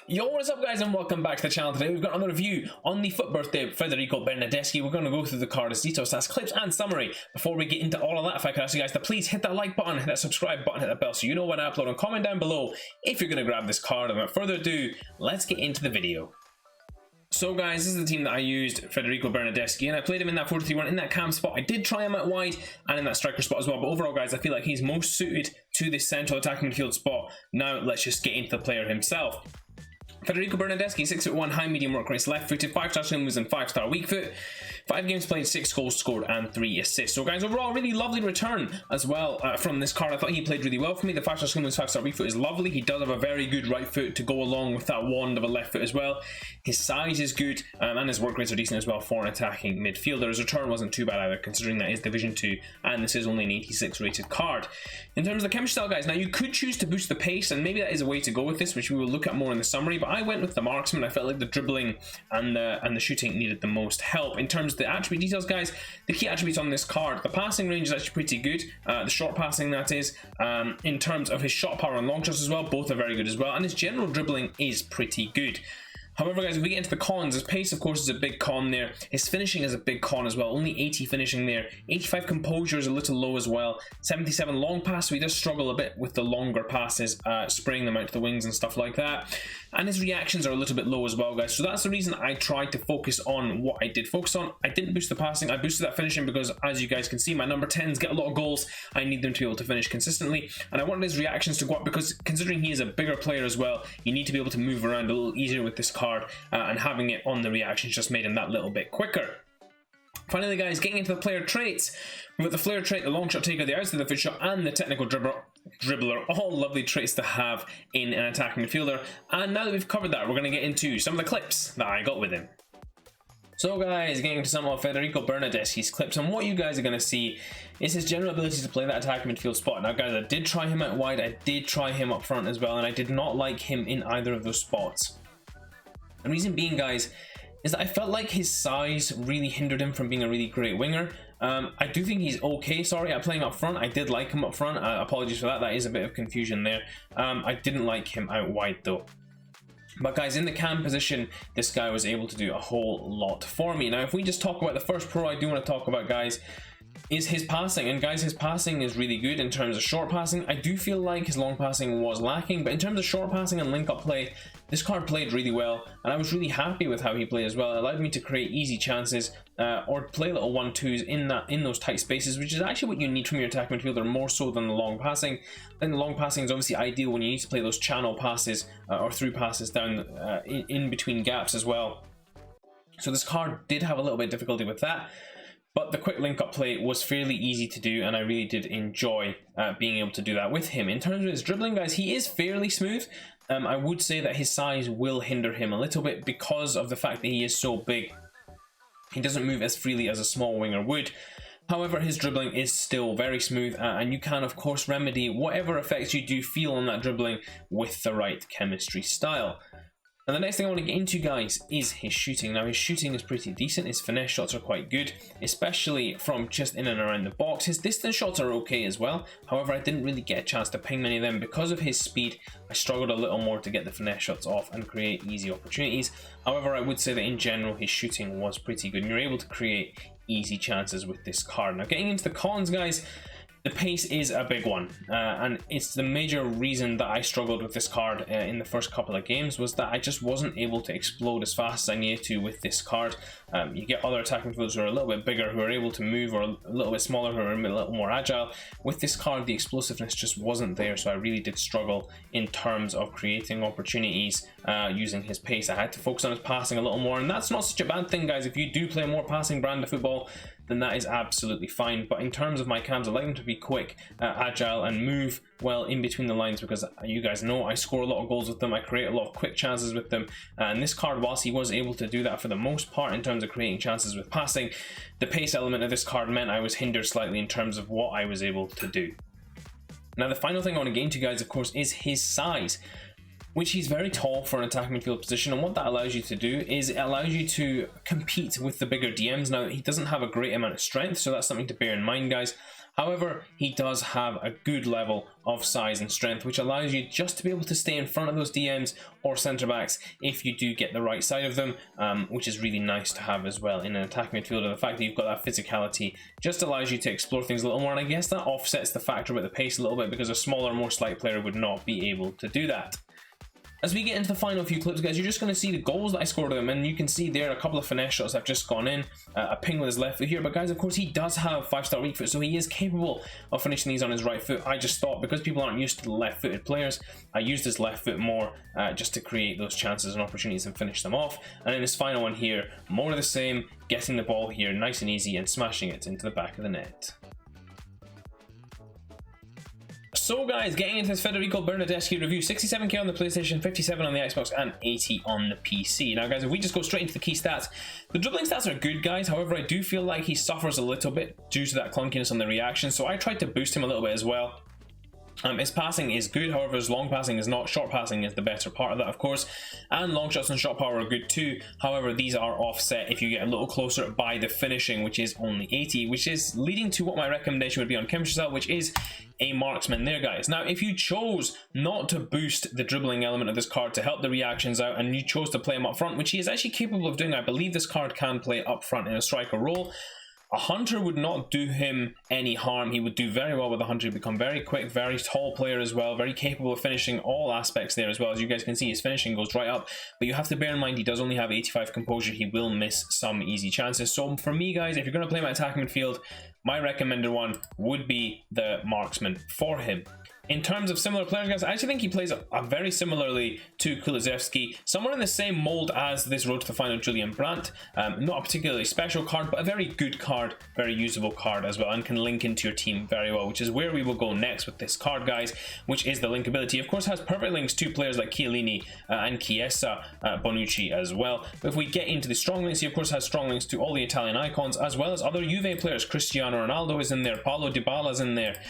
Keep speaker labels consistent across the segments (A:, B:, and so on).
A: Yo, what is up guys, and welcome back to the channel. Today we've got another review on the FUT birthday of Federico Bernadeschi. We're going to go through the card as details, stats, clips and summary. Before we get into all of that, if I could ask you guys to please hit that like button, hit that subscribe button, hit that bell so you know when I upload, and comment down below if you're going to grab this card. And without further ado, let's get into the video. So guys, this is the team that I used, Federico Bernadeschi, and I played him in that 4-3-1 in that cam spot. I did try him out wide and in that striker spot as well, but overall guys, I feel like he's most suited to this central attacking midfield spot. Now let's just get into the player himself. Federico Bernadeschi, 6'1", high medium work race, left-footed, 5-star swim moves and 5-star weak foot. 5 games played, 6 goals scored and 3 assists. So guys, overall really lovely return as well from this card. I thought he played really well for me. The 5-star swim moves, 5-star weak foot is lovely. He does have a very good right foot to go along with that wand of a left foot as well. His size is good and his work rates are decent as well for an attacking midfielder. His return wasn't too bad either, considering that is Division 2 and this is only an 86 rated card. In terms of the chemistry style guys, now you could choose to boost the pace, and maybe that is a way to go with this, which we will look at more in the summary, but I went with the marksman. I felt like the dribbling and the shooting needed the most help. In terms of the attribute details guys, the key attributes on this card, the passing range is actually pretty good, the short passing that is, in terms of his shot power and long shots as well, both are very good as well, and his general dribbling is pretty good. However guys, if we get into the cons, his pace of course is a big con there. His finishing is a big con as well, only 80 finishing there. 85 composure is a little low as well. 77 long pass, so he does struggle a bit with the longer passes, spraying them out to the wings and stuff like that. And his reactions are a little bit low as well guys, so that's the reason I tried to focus on what I did focus on. I didn't boost the passing, I boosted that finishing because as you guys can see, my number 10s get a lot of goals. I need them to be able to finish consistently, and I wanted his reactions to go up because considering he is a bigger player as well, you need to be able to move around a little easier with this card. And having it on the reactions just made him that little bit quicker. Finally guys, getting into the player traits, we've got the flair trait, the long shot taker, the outside of the foot shot and the technical dribbler, all lovely traits to have in an attacking midfielder. And now that we've covered that, we're going to get into some of the clips that I got with him. So guys, getting into some of Federico Bernadeschi's clips, and what you guys are going to see is his general ability to play that attacking midfield spot. Now guys, I did try him out wide, I did try him up front as well, and I did not like him in either of those spots. The reason being guys is that I felt like his size really hindered him from being a really great winger. I do think he's okay, sorry, at playing up front. I did like him up front, apologies for that, that is a bit of confusion there. I didn't like him out wide though. But guys, in the cam position, this guy was able to do a whole lot for me. Now if we just talk about the first pro I do want to talk about guys, is his passing. And guys, his passing is really good in terms of short passing. I do feel like his long passing was lacking, but in terms of short passing and link up play, this card played really well, and I was really happy with how he played as well. It allowed me to create easy chances or play little 1-2s in those tight spaces, which is actually what you need from your attack midfielder more so than the long passing. Then the long passing is obviously ideal when you need to play those channel passes or through passes down in between gaps as well. So this card did have a little bit of difficulty with that. But the quick link-up play was fairly easy to do, and I really did enjoy being able to do that with him. In terms of his dribbling, guys, he is fairly smooth. I would say that his size will hinder him a little bit because of the fact that he is so big. He doesn't move as freely as a small winger would. However, his dribbling is still very smooth, and you can, of course, remedy whatever effects you do feel on that dribbling with the right chemistry style. And the next thing I want to get into guys is his shooting. Now his shooting is pretty decent, his finesse shots are quite good, especially from just in and around the box. His distance shots are okay as well, however I didn't really get a chance to ping many of them. Because of his speed, I struggled a little more to get the finesse shots off and create easy opportunities. However, I would say that in general his shooting was pretty good and you're able to create easy chances with this card. Now getting into the cons guys, the pace is a big one, and it's the major reason that I struggled with this card in the first couple of games, was that I just wasn't able to explode as fast as I needed to with this card. You get other attacking midfielders who are a little bit bigger, who are able to move, or a little bit smaller, who are a little more agile. With this card, the explosiveness just wasn't there, so I really did struggle in terms of creating opportunities using his pace. I had to focus on his passing a little more, and that's not such a bad thing, guys. If you do play a more passing brand of football, then that is absolutely fine. But in terms of my cams, I like them to be quick, agile, and move well in between the lines, because you guys know I score a lot of goals with them, I create a lot of quick chances with them, and this card, whilst he was able to do that for the most part in terms of creating chances with passing, the pace element of this card meant I was hindered slightly in terms of what I was able to do. Now the final thing I want to get into guys, of course, is his size, which he's very tall for an attacking midfield position, and what that allows you to do is it allows you to compete with the bigger DMs. Now he doesn't have a great amount of strength, so that's something to bear in mind guys. However, he does have a good level of size and strength, which allows you just to be able to stay in front of those DMs or centre backs if you do get the right side of them, which is really nice to have as well in an attacking midfielder. The fact that you've got that physicality just allows you to explore things a little more, and I guess that offsets the factor about the pace a little bit, because a smaller, more slight player would not be able to do that. As we get into the final few clips, guys, you're just going to see the goals that I scored with him, and you can see there a couple of finesse shots have just gone in, a ping with his left foot here, but guys, of course, he does have 5-star weak foot, so he is capable of finishing these on his right foot. I just thought, because people aren't used to the left-footed players, I used his left foot more just to create those chances and opportunities and finish them off. And in this final one here, more of the same, getting the ball here nice and easy and smashing it into the back of the net. So guys, getting into this Federico Bernadeschi review, 67k on the PlayStation, 57 on the Xbox, and 80 on the PC. Now guys, if we just go straight into the key stats, the dribbling stats are good, guys. However, I do feel like he suffers a little bit due to that clunkiness on the reaction, so I tried to boost him a little bit as well. His passing is good, however his long passing is not. Short passing is the better part of that, of course, and long shots and shot power are good too. However, these are offset if you get a little closer by the finishing, which is only 80, which is leading to what my recommendation would be on chemistry style, which is a marksman there, guys. Now, if you chose not to boost the dribbling element of this card to help the reactions out, and you chose to play him up front, which he is actually capable of doing, I believe this card can play up front in a striker role. A hunter would not do him any harm. He would do very well with a hunter. He'd become very quick, very tall player as well, very capable of finishing all aspects there as well. As you guys can see, his finishing goes right up, but you have to bear in mind he does only have 85 composure. He will miss some easy chances. So for me, guys, if you're going to play my attacking midfield, my recommended one would be the marksman for him. In terms of similar players, guys, I actually think he plays very similarly to Kulusevski, somewhere in the same mold as this Road to the Final Julian Brandt. Not a particularly special card, but a very good card, very usable card as well, and can link into your team very well, which is where we will go next with this card, guys, which is the linkability. Of course, has perfect links to players like Chiellini and Chiesa, Bonucci as well. But if we get into the strong links, he of course has strong links to all the Italian icons, as well as other Juve players. Cristiano Ronaldo is in there, Paulo Dybala is in there,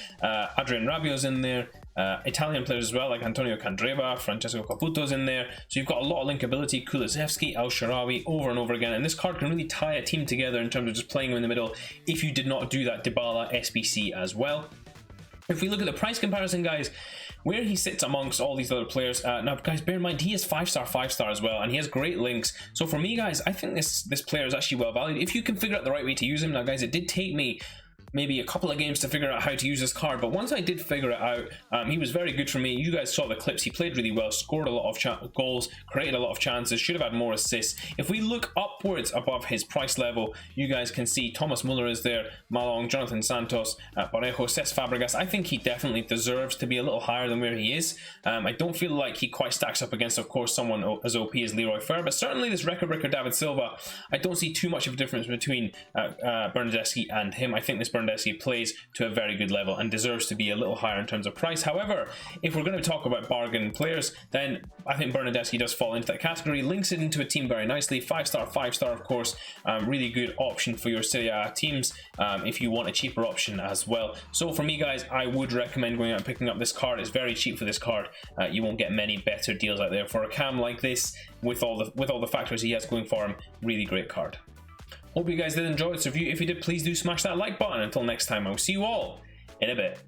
A: Adrian Rabiot is in there. Italian players as well, like Antonio Candreva, Francesco Caputo's in there. So you've got a lot of linkability. Kulusevski, El Shaarawy, over and over again, and this card can really tie a team together in terms of just playing him in the middle if you did not do that Dybala SBC as well. If we look at the price comparison, guys, where he sits amongst all these other players, now guys, bear in mind he is 5-star as well, and he has great links. So for me, guys, I think this player is actually well valued if you can figure out the right way to use him. Now guys, it did take me maybe a couple of games to figure out how to use this card, but once I did figure it out, he was very good for me. You guys saw the clips. He played really well, scored a lot of goals, created a lot of chances, should have had more assists. If we look upwards above his price level, you guys can see Thomas Muller is there, Malong, Jonathan Santos, Parejo, Cesc Fabregas. I think he definitely deserves to be a little higher than where he is. I don't feel like he quite stacks up against, of course, someone as OP as Leroy Fer, but certainly this record breaker David Silva, I don't see too much of a difference between Bernadeschi and him. I think this Bernadeschi plays to a very good level and deserves to be a little higher in terms of price. However, if we're going to talk about bargain players, then I think Bernadeschi does fall into that category, links it into a team very nicely. 5-star, of course, really good option for your Serie A teams if you want a cheaper option as well. So for me, guys, I would recommend going out and picking up this card. It's very cheap for this card. You won't get many better deals out there for a cam like this with all the factors he has going for him. Really great card. Hope you guys did enjoy this review. If you did, please do smash that like button. Until next time, I will see you all in a bit.